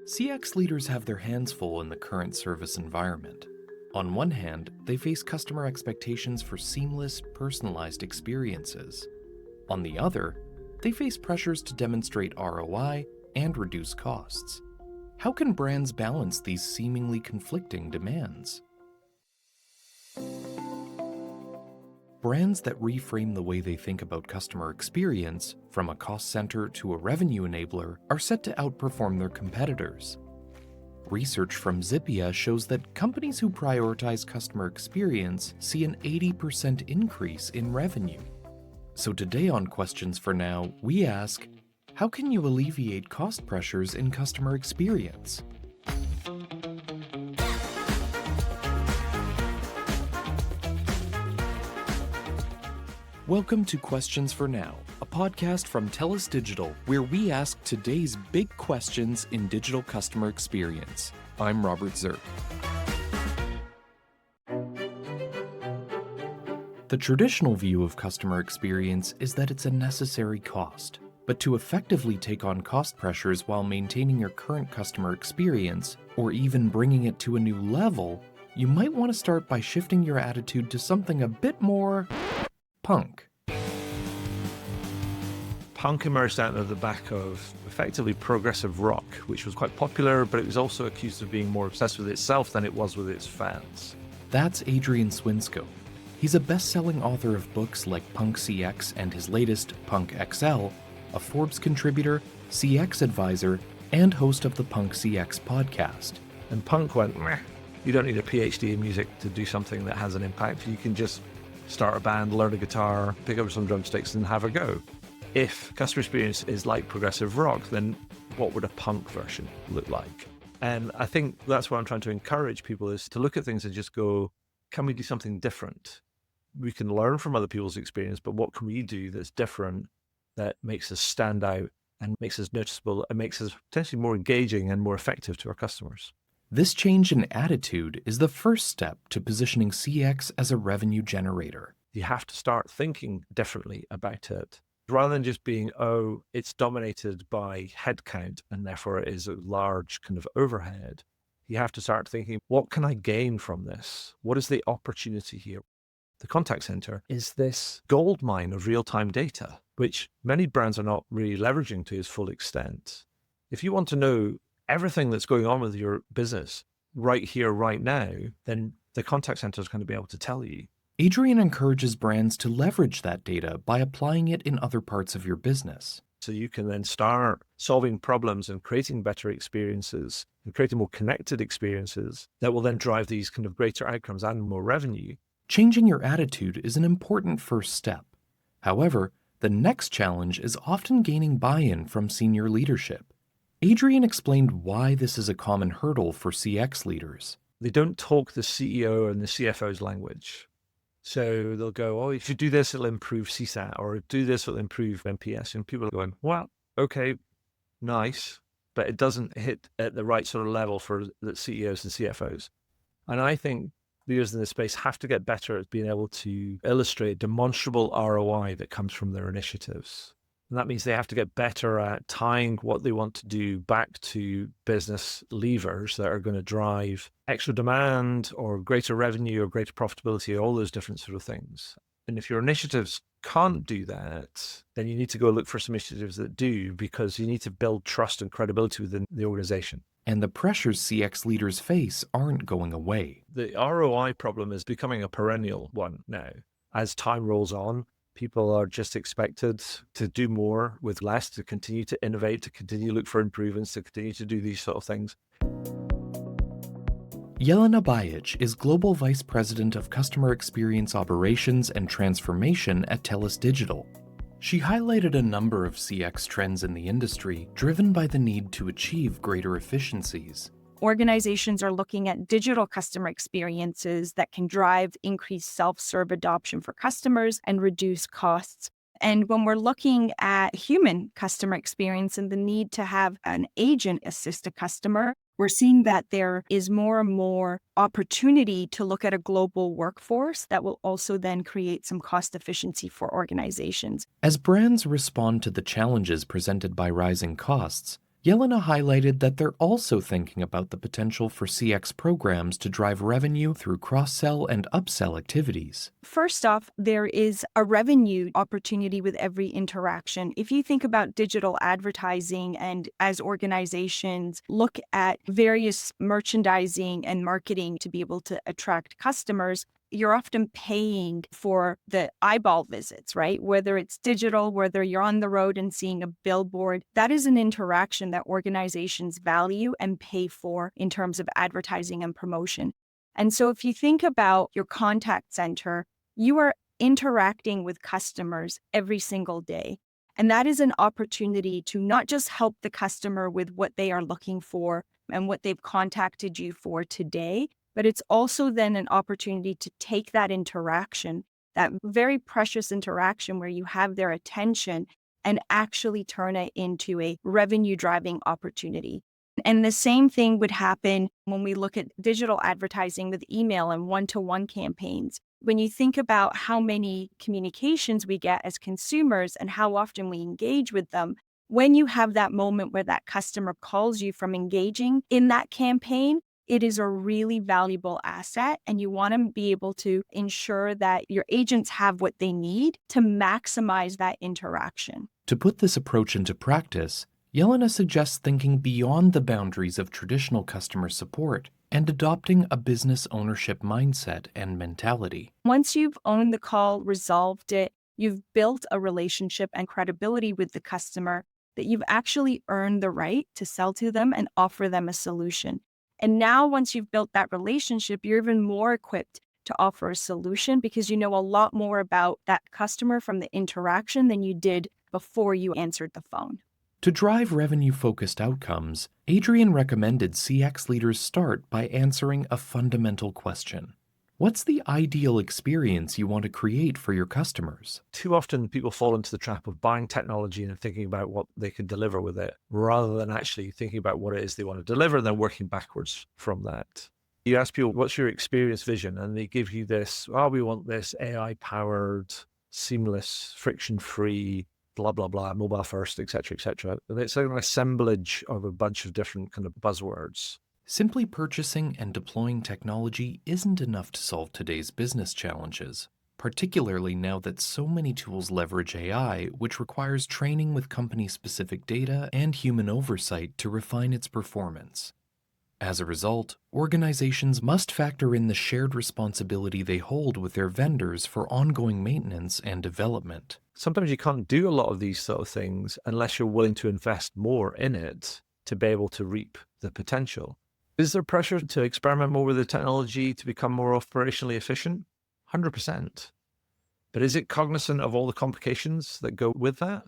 CX leaders have their hands full in the current service environment. On one hand, they face customer expectations for seamless, personalized experiences. On the other, they face pressures to demonstrate ROI and reduce costs. How can brands balance these seemingly conflicting demands? Brands that reframe the way they think about customer experience, from a cost center to a revenue enabler, are set to outperform their competitors. Research from Zippia shows that companies who prioritize customer experience see an 80% increase in revenue. So today on Questions for Now, we ask, how can you alleviate cost pressures in customer experience? Welcome to Questions for Now, a podcast from TELUS Digital, where we ask today's big questions in digital customer experience. I'm Robert Zirk. The traditional view of customer experience is that it's a necessary cost. But to effectively take on cost pressures while maintaining your current customer experience, or even bringing it to a new level, you might want to start by shifting your attitude to something a bit more punk. Punk emerged out of the back of effectively progressive rock, which was quite popular, but it was also accused of being more obsessed with itself than it was with its fans. That's Adrian Swinscoe. He's a best-selling author of books like Punk CX and his latest, Punk XL, a Forbes contributor, CX advisor, and host of the Punk CX podcast. And Punk went, meh, you don't need a PhD in music to do something that has an impact. You can just start a band, learn a guitar, pick up some drumsticks and have a go. If customer experience is like progressive rock, then what would a punk version look like? And I think that's what I'm trying to encourage people is to look at things and just go, can we do something different? We can learn from other people's experience, but what can we do that's different, that makes us stand out and makes us noticeable and makes us potentially more engaging and more effective to our customers? This change in attitude is the first step to positioning CX as a revenue generator. You have to start thinking differently about it. Rather than just being, oh, it's dominated by headcount and therefore it is a large kind of overhead. You have to start thinking, what can I gain from this? What is the opportunity here? The contact center is this gold mine of real-time data, which many brands are not really leveraging to its full extent. If you want to know everything that's going on with your business right here, right now, then the contact center is going to be able to tell you. Adrian encourages brands to leverage that data by applying it in other parts of your business. So you can then start solving problems and creating better experiences and creating more connected experiences that will then drive these kind of greater outcomes and more revenue. Changing your attitude is an important first step. However, the next challenge is often gaining buy-in from senior leadership. Adrian explained why this is a common hurdle for CX leaders. They don't talk the CEO and the CFO's language. So they'll go, oh, if you do this, it'll improve CSAT, or do this, it'll improve NPS. And people are going, well, okay, nice, but it doesn't hit at the right sort of level for the CEOs and CFOs. And I think leaders in this space have to get better at being able to illustrate demonstrable ROI that comes from their initiatives. And that means they have to get better at tying what they want to do back to business levers that are going to drive extra demand or greater revenue or greater profitability, all those different sort of things. And if your initiatives can't do that, then you need to go look for some initiatives that do, because you need to build trust and credibility within the organization. And the pressures CX leaders face aren't going away. The ROI problem is becoming a perennial one now. As time rolls on, people are just expected to do more with less, to continue to innovate, to continue to look for improvements, to continue to do these sort of things. Jelena Bajic is Global Vice President of Customer Experience Operations and Transformation at TELUS Digital. She highlighted a number of CX trends in the industry driven by the need to achieve greater efficiencies. Organizations are looking at digital customer experiences that can drive increased self-serve adoption for customers and reduce costs. And when we're looking at human customer experience and the need to have an agent assist a customer, we're seeing that there is more and more opportunity to look at a global workforce that will also then create some cost efficiency for organizations. As brands respond to the challenges presented by rising costs, Jelena highlighted that they're also thinking about the potential for CX programs to drive revenue through cross-sell and upsell activities. First off, there is a revenue opportunity with every interaction. If you think about digital advertising and as organizations look at various merchandising and marketing to be able to attract customers, you're often paying for the eyeball visits, right? Whether it's digital, whether you're on the road and seeing a billboard, that is an interaction that organizations value and pay for in terms of advertising and promotion. And so if you think about your contact center, you are interacting with customers every single day. And that is an opportunity to not just help the customer with what they are looking for and what they've contacted you for today, but it's also then an opportunity to take that interaction, that very precious interaction where you have their attention, and actually turn it into a revenue driving opportunity. And the same thing would happen when we look at digital advertising with email and one-to-one campaigns. When you think about how many communications we get as consumers and how often we engage with them, when you have that moment where that customer calls you from engaging in that campaign, it is a really valuable asset, and you want to be able to ensure that your agents have what they need to maximize that interaction. To put this approach into practice, Jelena suggests thinking beyond the boundaries of traditional customer support and adopting a business ownership mindset and mentality. Once you've owned the call, resolved it, you've built a relationship and credibility with the customer that you've actually earned the right to sell to them and offer them a solution. And now once you've built that relationship, you're even more equipped to offer a solution because you know a lot more about that customer from the interaction than you did before you answered the phone. To drive revenue-focused outcomes, Adrian recommended CX leaders start by answering a fundamental question. What's the ideal experience you want to create for your customers? Too often people fall into the trap of buying technology and thinking about what they can deliver with it, rather than actually thinking about what it is they want to deliver and then working backwards from that. You ask people, what's your experience vision? And they give you this, we want this AI-powered, seamless, friction-free, blah, blah, blah, mobile first, et cetera, et cetera. And it's an assemblage of a bunch of different kind of buzzwords. Simply purchasing and deploying technology isn't enough to solve today's business challenges, particularly now that so many tools leverage AI, which requires training with company-specific data and human oversight to refine its performance. As a result, organizations must factor in the shared responsibility they hold with their vendors for ongoing maintenance and development. Sometimes you can't do a lot of these sort of things unless you're willing to invest more in it to be able to reap the potential. Is there pressure to experiment more with the technology to become more operationally efficient? 100%. But is it cognizant of all the complications that go with that?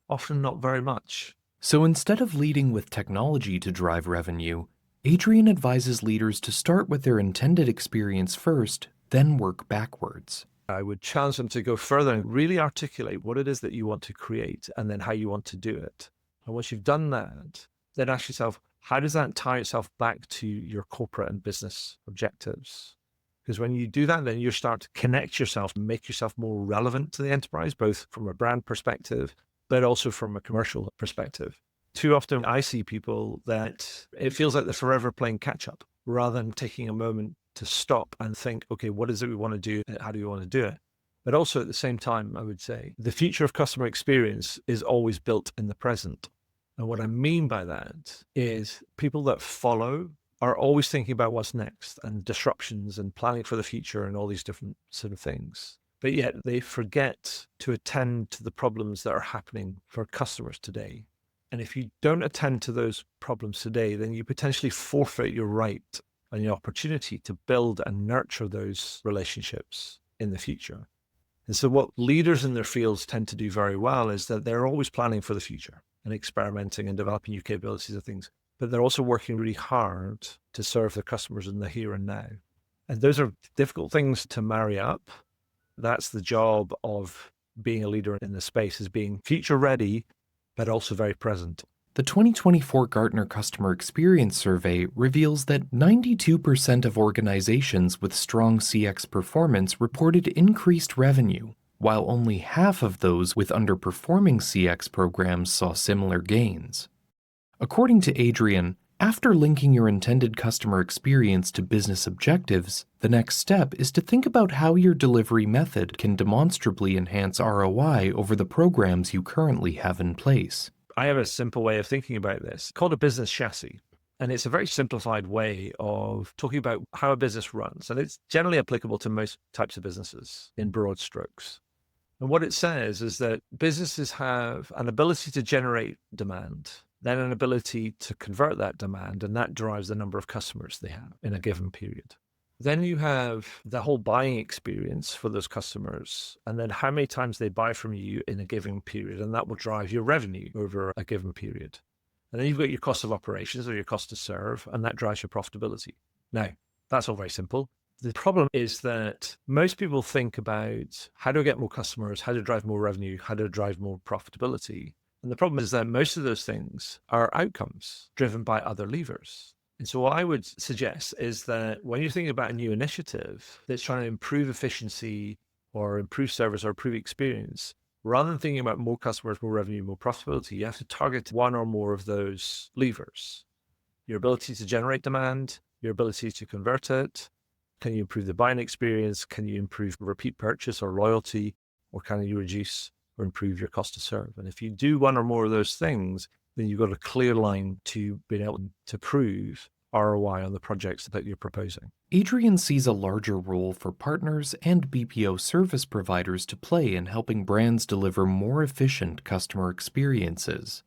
Often not very much. So instead of leading with technology to drive revenue, Adrian advises leaders to start with their intended experience first, then work backwards. I would challenge them to go further and really articulate what it is that you want to create and then how you want to do it. And once you've done that, then ask yourself, how does that tie itself back to your corporate and business objectives? Because when you do that, then you start to connect yourself and make yourself more relevant to the enterprise, both from a brand perspective, but also from a commercial perspective. Too often I see people that it feels like they're forever playing catch up rather than taking a moment to stop and think, okay, what is it we want to do? How do we want to do it? But also at the same time, I would say the future of customer experience is always built in the present. And what I mean by that is people that follow are always thinking about what's next and disruptions and planning for the future and all these different sort of things. But yet they forget to attend to the problems that are happening for customers today. And if you don't attend to those problems today, then you potentially forfeit your right and your opportunity to build and nurture those relationships in the future. And so what leaders in their fields tend to do very well is that they're always planning for the future and experimenting and developing new capabilities of things, but they're also working really hard to serve their customers in the here and now. And those are difficult things to marry up. That's the job of being a leader in the space, is being future ready, but also very present. The 2024 Gartner Customer Experience Survey reveals that 92% of organizations with strong CX performance reported increased revenue, while only half of those with underperforming CX programs saw similar gains. According to Adrian, after linking your intended customer experience to business objectives, the next step is to think about how your delivery method can demonstrably enhance ROI over the programs you currently have in place. I have a simple way of thinking about this called a business chassis. And it's a very simplified way of talking about how a business runs. And it's generally applicable to most types of businesses in broad strokes. And what it says is that businesses have an ability to generate demand, then an ability to convert that demand, and that drives the number of customers they have in a given period. Then you have the whole buying experience for those customers, and then how many times they buy from you in a given period, and that will drive your revenue over a given period. And then you've got your cost of operations or your cost to serve, and that drives your profitability. Now, that's all very simple. The problem is that most people think about how do I get more customers, how to drive more revenue, how to drive more profitability. And the problem is that most of those things are outcomes driven by other levers. And so what I would suggest is that when you're thinking about a new initiative that's trying to improve efficiency or improve service or improve experience, rather than thinking about more customers, more revenue, more profitability, you have to target one or more of those levers. Your ability to generate demand, your ability to convert it. Can you improve the buying experience? Can you improve repeat purchase or loyalty? Or can you reduce or improve your cost to serve? And if you do one or more of those things, then you've got a clear line to being able to prove ROI on the projects that you're proposing. Adrian sees a larger role for partners and BPO service providers to play in helping brands deliver more efficient customer experiences.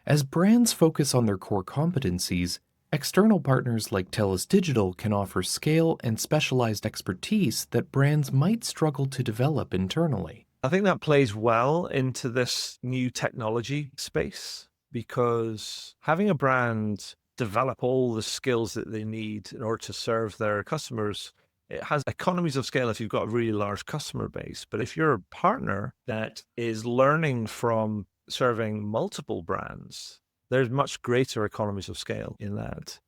As brands focus on their core competencies, external partners like TELUS Digital can offer scale and specialized expertise that brands might struggle to develop internally. I think that plays well into this new technology space because having a brand develop all the skills that they need in order to serve their customers, it has economies of scale if you've got a really large customer base. But if you're a partner that is learning from serving multiple brands, there's much greater economies of scale in that.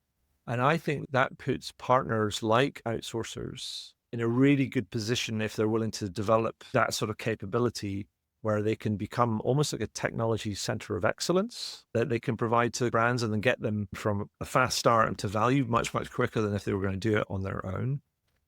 And I think that puts partners like outsourcers in a really good position if they're willing to develop that sort of capability where they can become almost like a technology center of excellence that they can provide to brands and then get them from a fast start into value much, much quicker than if they were going to do it on their own.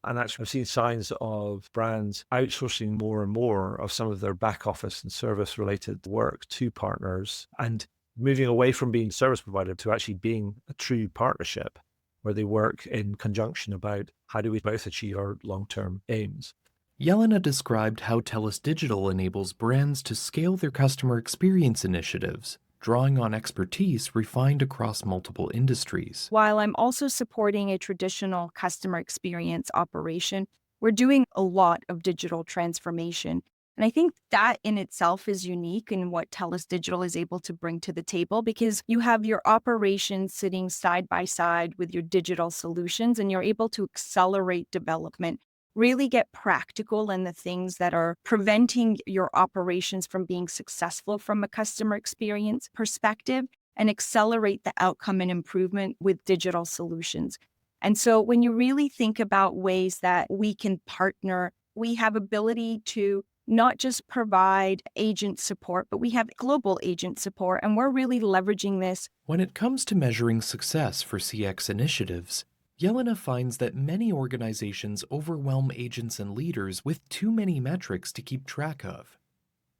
And actually, I've seen signs of brands outsourcing more and more of some of their back office and service related work to partners and moving away from being service provider to actually being a true partnership where they work in conjunction about how do we both achieve our long-term aims. Jelena described how TELUS Digital enables brands to scale their customer experience initiatives, drawing on expertise refined across multiple industries. While I'm also supporting a traditional customer experience operation, we're doing a lot of digital transformation. And I think that in itself is unique in what TELUS Digital is able to bring to the table because you have your operations sitting side by side with your digital solutions and you're able to accelerate development, really get practical in the things that are preventing your operations from being successful from a customer experience perspective and accelerate the outcome and improvement with digital solutions. And so when you really think about ways that we can partner, we have ability to not just provide agent support, but we have global agent support, and we're really leveraging this. When it comes to measuring success for CX initiatives, Jelena finds that many organizations overwhelm agents and leaders with too many metrics to keep track of.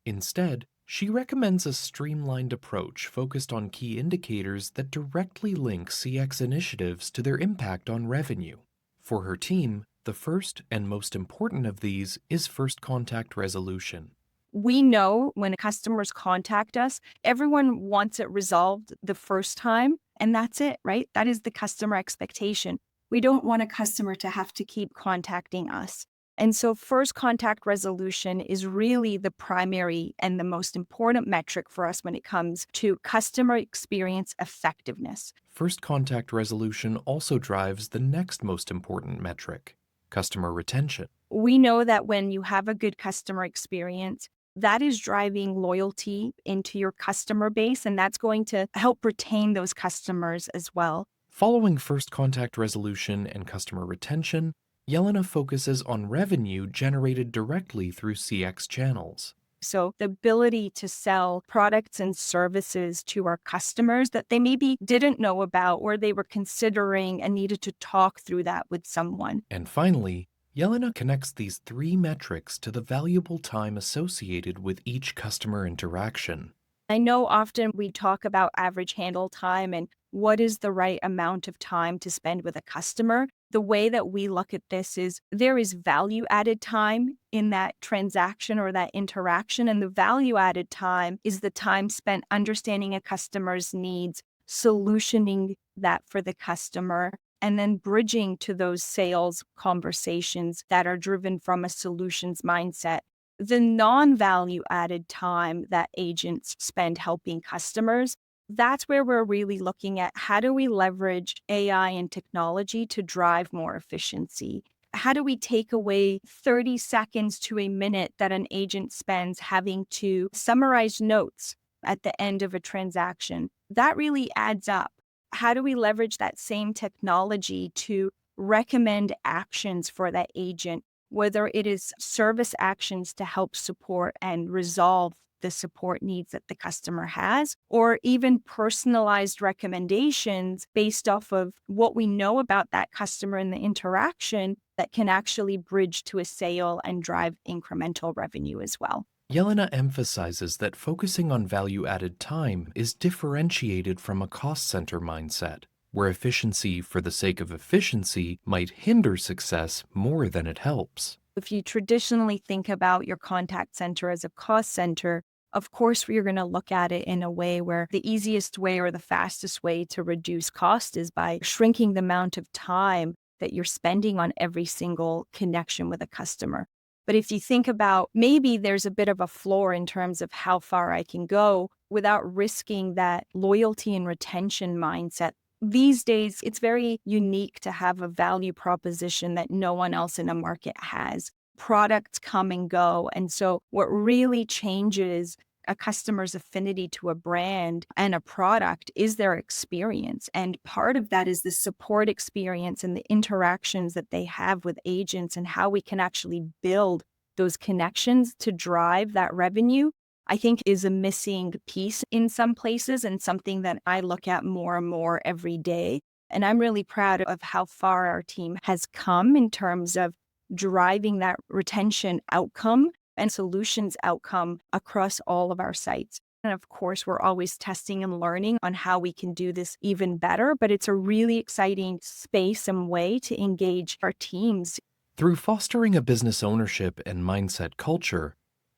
Instead, she recommends a streamlined approach focused on key indicators that directly link CX initiatives to their impact on revenue. For her team, the first and most important of these is first contact resolution. We know when customers contact us, everyone wants it resolved the first time, and that's it, right? That is the customer expectation. We don't want a customer to have to keep contacting us. And so first contact resolution is really the primary and the most important metric for us when it comes to customer experience effectiveness. First contact resolution also drives the next most important metric, customer retention. We know that when you have a good customer experience, that is driving loyalty into your customer base, and that's going to help retain those customers as well. Following first contact resolution and customer retention, Jelena focuses on revenue generated directly through CX channels. So the ability to sell products and services to our customers that they maybe didn't know about or they were considering and needed to talk through that with someone. And finally, Jelena connects these three metrics to the valuable time associated with each customer interaction. I know often we talk about average handle time and what is the right amount of time to spend with a customer. The way that we look at this is there is value added time in that transaction or that interaction. And the value added time is the time spent understanding a customer's needs, solutioning that for the customer, and then bridging to those sales conversations that are driven from a solutions mindset. The non-value added time that agents spend helping customers, that's where we're really looking at how do we leverage AI and technology to drive more efficiency? How do we take away 30 seconds to a minute that an agent spends having to summarize notes at the end of a transaction? That really adds up. How do we leverage that same technology to recommend actions for that agent, whether it is service actions to help support and resolve the support needs that the customer has, or even personalized recommendations based off of what we know about that customer and the interaction that can actually bridge to a sale and drive incremental revenue as well. Jelena emphasizes that focusing on value-added time is differentiated from a cost center mindset, where efficiency for the sake of efficiency might hinder success more than it helps. If you traditionally think about your contact center as a cost center, of course, we're going to look at it in a way where the easiest way or the fastest way to reduce cost is by shrinking the amount of time that you're spending on every single connection with a customer. But if you think about maybe there's a bit of a floor in terms of how far I can go without risking that loyalty and retention mindset. These days, it's very unique to have a value proposition that no one else in a market has. Products come and go. And so what really changes a customer's affinity to a brand and a product is their experience. And part of that is the support experience and the interactions that they have with agents and how we can actually build those connections to drive that revenue, I think is a missing piece in some places and something that I look at more and more every day. And I'm really proud of how far our team has come in terms of driving that retention outcome and solutions outcome across all of our sites. And of course, we're always testing and learning on how we can do this even better, but it's a really exciting space and way to engage our teams. Through fostering a business ownership and mindset culture,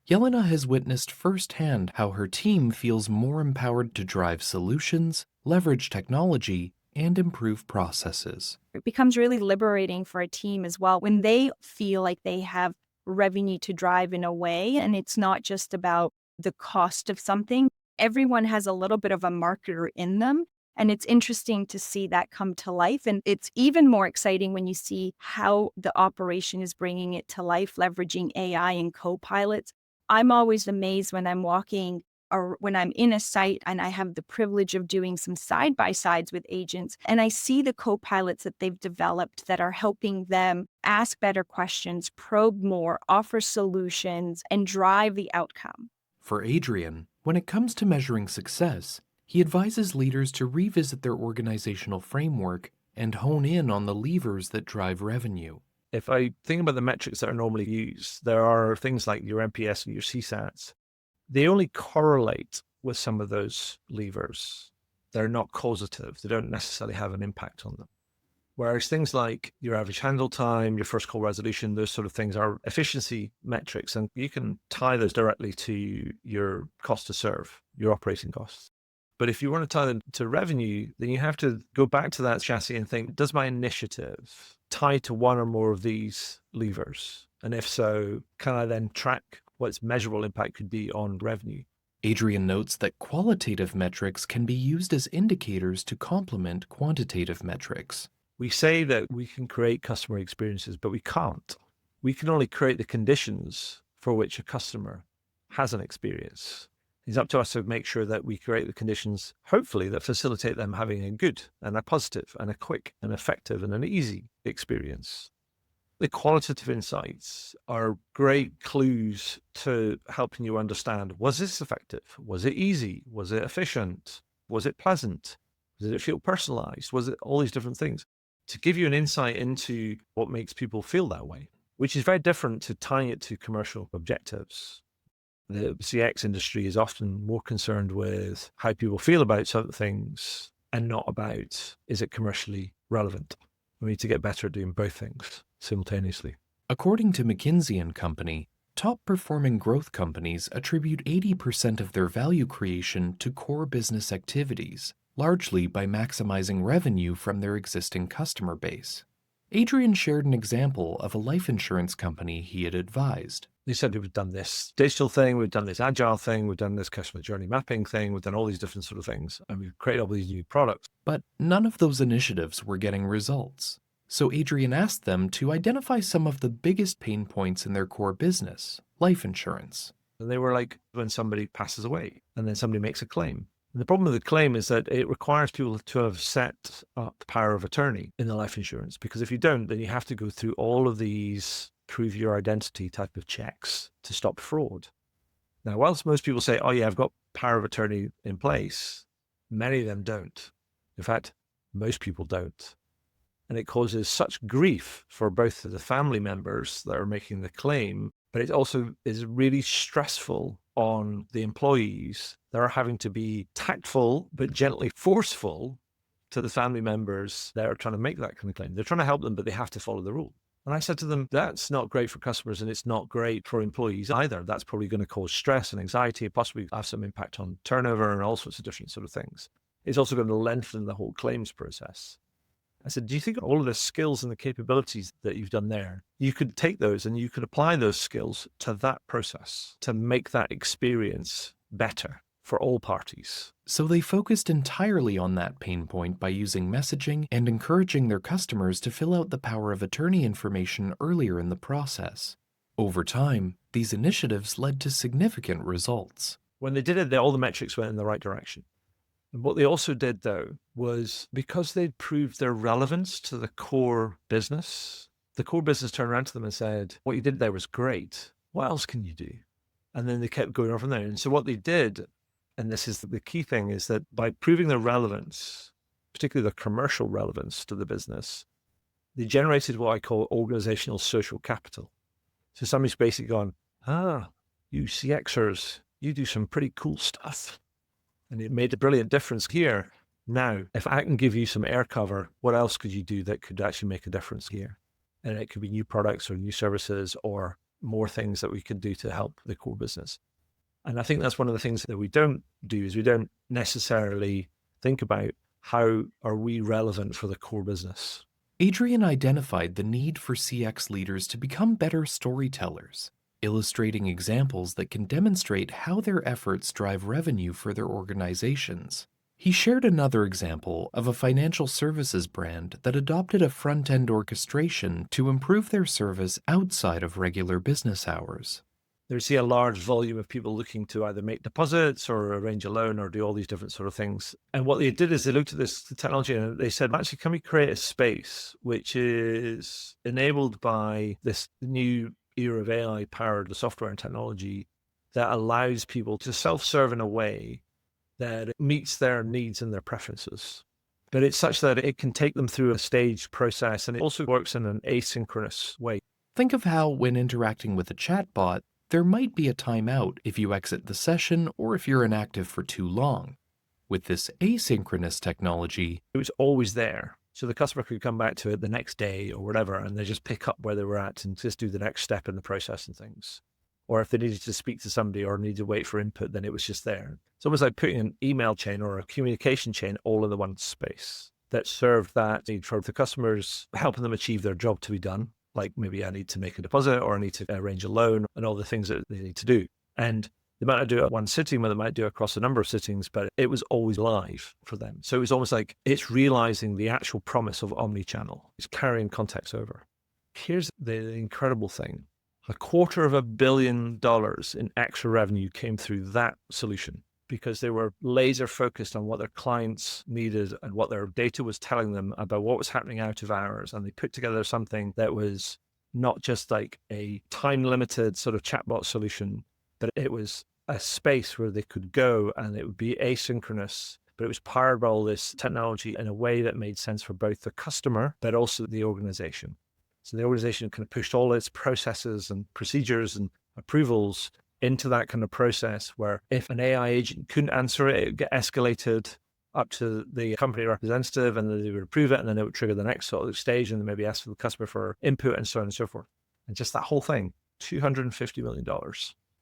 Jelena has witnessed firsthand how her team feels more empowered to drive solutions, leverage technology, and improve processes. It becomes really liberating for a team as well when they feel like they have revenue to drive in a way, and it's not just about the cost of something. Everyone has a little bit of a marketer in them, and it's interesting to see that come to life. And it's even more exciting when you see how the operation is bringing it to life, leveraging AI and co-pilots. I'm always amazed when I'm walking or when I'm in a site and I have the privilege of doing some side-by-sides with agents, and I see the co-pilots that they've developed that are helping them ask better questions, probe more, offer solutions, and drive the outcome. For Adrian, when it comes to measuring success, he advises leaders to revisit their organizational framework and hone in on the levers that drive revenue. If I think about the metrics that are normally used, there are things like your NPS and your CSATs. They only correlate with some of those levers. They're not causative. They don't necessarily have an impact on them. Whereas things like your average handle time, your first call resolution, those sort of things are efficiency metrics, and you can tie those directly to your cost to serve, your operating costs. But if you want to tie them to revenue, then you have to go back to that chassis and think, does my initiative tie to one or more of these levers? And if so, can I then track what its measurable impact could be on revenue? Adrian notes that qualitative metrics can be used as indicators to complement quantitative metrics. We say that we can create customer experiences, but we can't. We can only create the conditions for which a customer has an experience. It's up to us to make sure that we create the conditions, hopefully, that facilitate them having a good and a positive and a quick and effective and an easy experience. The qualitative insights are great clues to helping you understand, was this effective? Was it easy? Was it efficient? Was it pleasant? Did it feel personalized? Was it all these different things? To give you an insight into what makes people feel that way, which is very different to tying it to commercial objectives. The CX industry is often more concerned with how people feel about certain things and not about, is it commercially relevant? We need to get better at doing both things simultaneously. According to McKinsey & Company, top-performing growth companies attribute 80% of their value creation to core business activities, largely by maximizing revenue from their existing customer base. Adrian shared an example of a life insurance company he had advised. They said we've done this digital thing, we've done this agile thing, we've done this customer journey mapping thing, we've done all these different sort of things, and we've created all these new products. But none of those initiatives were getting results. So Adrian asked them to identify some of the biggest pain points in their core business, life insurance. And they were like, when somebody passes away and then somebody makes a claim. And the problem with the claim is that it requires people to have set up power of attorney in the life insurance, because if you don't, then you have to go through all of these prove your identity type of checks to stop fraud. Now, whilst most people say, oh yeah, I've got power of attorney in place, many of them don't. In fact, most people don't. And it causes such grief for both the family members that are making the claim, but it also is really stressful on the employees that are having to be tactful, but gently forceful to the family members that are trying to make that kind of claim. They're trying to help them, but they have to follow the rule. And I said to them, that's not great for customers and it's not great for employees either. That's probably going to cause stress and anxiety, possibly have some impact on turnover and all sorts of different sort of things. It's also going to lengthen the whole claims process. I said, do you think all of the skills and the capabilities that you've done there, you could take those and you could apply those skills to that process to make that experience better for all parties? So they focused entirely on that pain point by using messaging and encouraging their customers to fill out the power of attorney information earlier in the process. Over time, these initiatives led to significant results. When they did it, all the metrics went in the right direction. And what they also did, though, was because they'd proved their relevance to the core business, the core business turned around to them and said, what you did there was great. What else can you do? And then they kept going on from there. And so what they did, and this is the key thing, is that by proving their relevance, particularly the commercial relevance to the business, they generated what I call organizational social capital. So somebody's basically gone, you CXers, you do some pretty cool stuff. And it made a brilliant difference here. Now, if I can give you some air cover, what else could you do that could actually make a difference here? And it could be new products or new services or more things that we can do to help the core business. And I think that's one of the things that we don't do is we don't necessarily think about how are we relevant for the core business. Adrian identified the need for CX leaders to become better storytellers, illustrating examples that can demonstrate how their efforts drive revenue for their organizations. He shared another example of a financial services brand that adopted a front-end orchestration to improve their service outside of regular business hours. They see a large volume of people looking to either make deposits or arrange a loan or do all these different sort of things. And what they did is they looked at this technology and they said, actually, can we create a space which is enabled by this new era of AI-powered software and technology that allows people to self-serve in a way that meets their needs and their preferences. But it's such that it can take them through a staged process, and it also works in an asynchronous way. Think of how, when interacting with a chatbot, there might be a timeout if you exit the session or if you're inactive for too long. With this asynchronous technology, it was always there. So the customer could come back to it the next day or whatever, and they just pick up where they were at and just do the next step in the process and things. Or if they needed to speak to somebody or needed to wait for input, then it was just there. It's almost like putting an email chain or a communication chain all in the one space that served that need for the customers, helping them achieve their job to be done. Like maybe I need to make a deposit or I need to arrange a loan and all the things that they need to do. And they might not do it at one sitting, but they might do it across a number of sittings, but it was always live for them. So it was almost like it's realizing the actual promise of omnichannel. It's carrying context over. Here's the incredible thing. $250 million in extra revenue came through that solution because they were laser focused on what their clients needed and what their data was telling them about what was happening out of hours. And they put together something that was not just like a time-limited sort of chatbot solution, but it was a space where they could go and it would be asynchronous, but it was powered by all this technology in a way that made sense for both the customer, but also the organization. So the organization kind of pushed all its processes and procedures and approvals into that kind of process where if an AI agent couldn't answer it, it would get escalated up to the company representative and then they would approve it and then it would trigger the next sort of stage and then maybe ask the customer for input and so on and so forth. And just that whole thing, $250 million.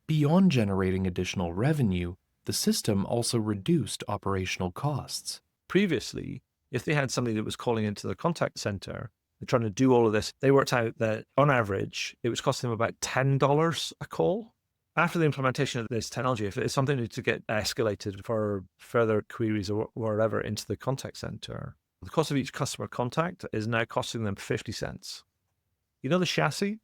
Beyond generating additional revenue, the system also reduced operational costs. Previously, if they had somebody that was calling into the contact center, they're trying to do all of this, they worked out that on average, it was costing them about $10 a call. After the implementation of this technology, if it's something to get escalated for further queries or wherever into the contact center, the cost of each customer contact is now costing them 50 cents. You know the chassis?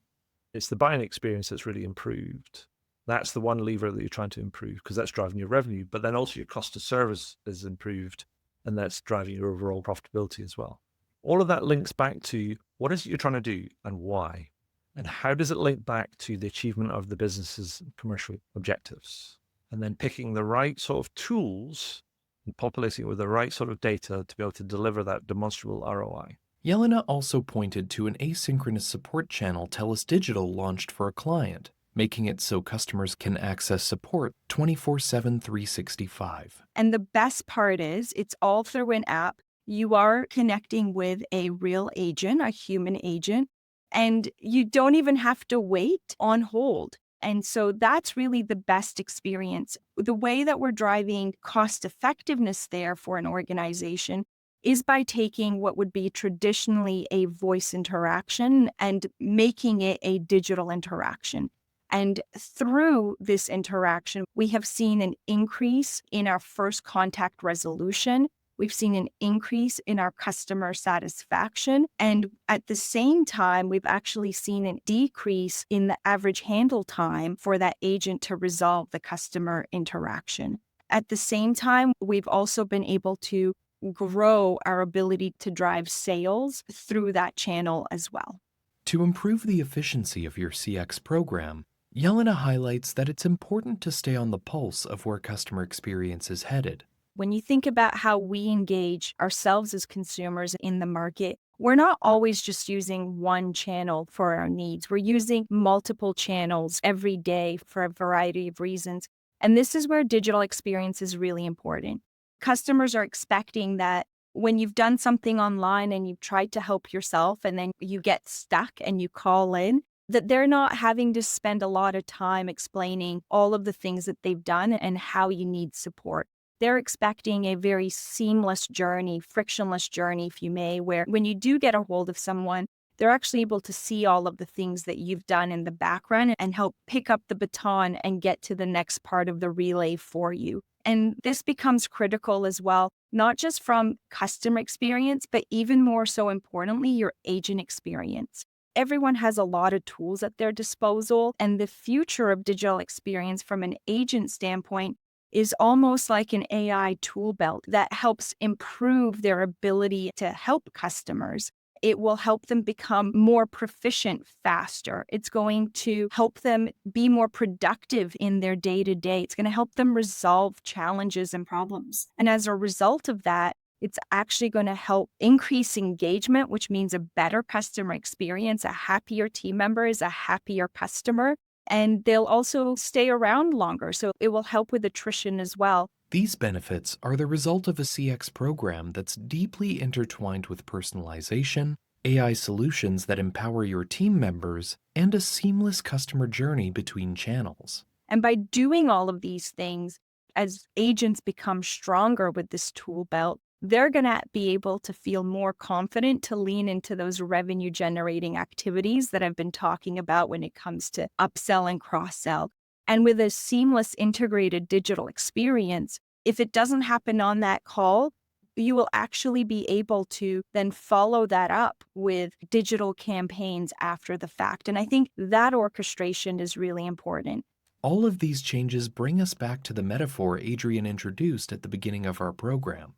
It's the buying experience that's really improved. That's the one lever that you're trying to improve because that's driving your revenue, but then also your cost of service is improved and that's driving your overall profitability as well. All of that links back to what is it you're trying to do and why? And how does it link back to the achievement of the business's commercial objectives? And then picking the right sort of tools and populating it with the right sort of data to be able to deliver that demonstrable ROI. Jelena also pointed to an asynchronous support channel TELUS Digital launched for a client, making it so customers can access support 24/7, 365. And the best part is it's all through an app. You are connecting with a real agent, a human agent, and you don't even have to wait on hold. And so that's really the best experience. The way that we're driving cost effectiveness there for an organization is by taking what would be traditionally a voice interaction and making it a digital interaction. And through this interaction, we have seen an increase in our first contact resolution. We've seen an increase in our customer satisfaction. And at the same time, we've actually seen a decrease in the average handle time for that agent to resolve the customer interaction. At the same time, we've also been able to grow our ability to drive sales through that channel as well. To improve the efficiency of your CX program, Jelena highlights that it's important to stay on the pulse of where customer experience is headed. When you think about how we engage ourselves as consumers in the market, we're not always just using one channel for our needs. We're using multiple channels every day for a variety of reasons. And this is where digital experience is really important. Customers are expecting that when you've done something online and you've tried to help yourself and then you get stuck and you call in, that they're not having to spend a lot of time explaining all of the things that they've done and how you need support. They're expecting a very seamless journey, frictionless journey, if you may, where when you do get a hold of someone, they're actually able to see all of the things that you've done in the background and help pick up the baton and get to the next part of the relay for you. And this becomes critical as well, not just from customer experience, but even more so importantly, your agent experience. Everyone has a lot of tools at their disposal, and the future of digital experience from an agent standpoint is almost like an AI tool belt that helps improve their ability to help customers. It will help them become more proficient faster. It's going to help them be more productive in their day-to-day. It's going to help them resolve challenges and problems. And as a result of that, it's actually going to help increase engagement, which means a better customer experience. A happier team member is a happier customer. And they'll also stay around longer, so it will help with attrition as well. These benefits are the result of a CX program that's deeply intertwined with personalization, AI solutions that empower your team members, and a seamless customer journey between channels. And by doing all of these things, as agents become stronger with this tool belt, they're going to be able to feel more confident to lean into those revenue generating activities that I've been talking about when it comes to upsell and cross-sell. And with a seamless integrated digital experience, if it doesn't happen on that call, you will actually be able to then follow that up with digital campaigns after the fact. And I think that orchestration is really important. All of these changes bring us back to the metaphor Adrian introduced at the beginning of our program.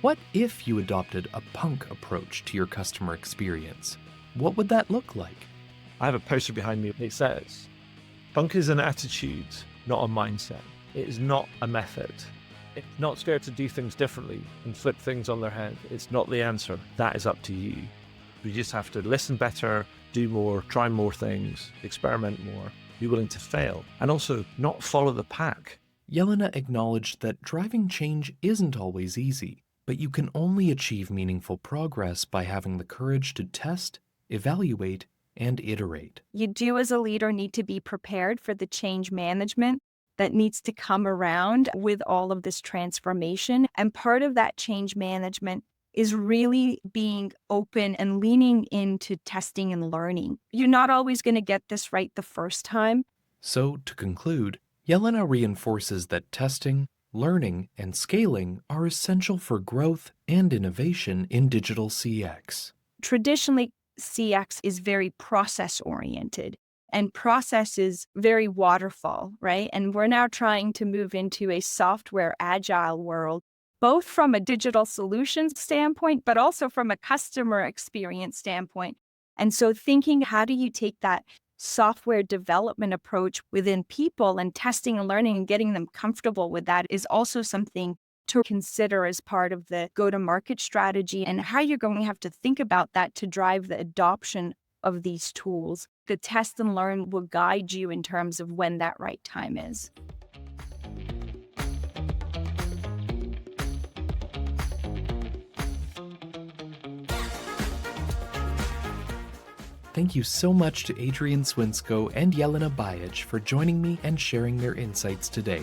What if you adopted a punk approach to your customer experience? what would that look like? I have a poster behind me. It says, Funk is an attitude, not a mindset. It is not a method. It's not scared to do things differently and flip things on their head. It's not the answer. That is up to you. We just have to listen better, do more, try more things, experiment more, be willing to fail, and also not follow the pack. Jelena acknowledged that driving change isn't always easy, but you can only achieve meaningful progress by having the courage to test, evaluate, and iterate. You do as a leader need to be prepared for the change management that needs to come around with all of this transformation. And part of that change management is really being open and leaning into testing and learning. You're not always going to get this right the first time. So, to conclude, Jelena reinforces that testing, learning, and scaling are essential for growth and innovation in digital CX. Traditionally, CX is very process-oriented, and process is very waterfall, right? And we're now trying to move into a software agile world, both from a digital solutions standpoint, but also from a customer experience standpoint. And so thinking, how do you take that software development approach within people and testing and learning and getting them comfortable with that is also something to consider as part of the go-to-market strategy and how you're going to have to think about that to drive the adoption of these tools. The test and learn will guide you in terms of when that right time is. Thank you so much to Adrian Swinscoe and Jelena Bajic for joining me and sharing their insights today.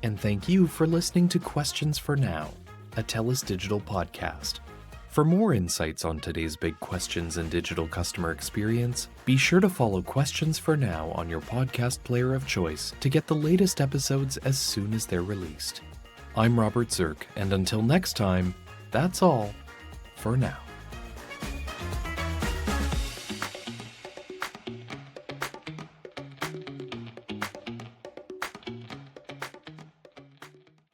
And thank you for listening to Questions for Now, a TELUS Digital podcast. For more insights on today's big questions in digital customer experience, be sure to follow Questions for Now on your podcast player of choice to get the latest episodes as soon as they're released. I'm Robert Zirk, and until next time, that's all for now.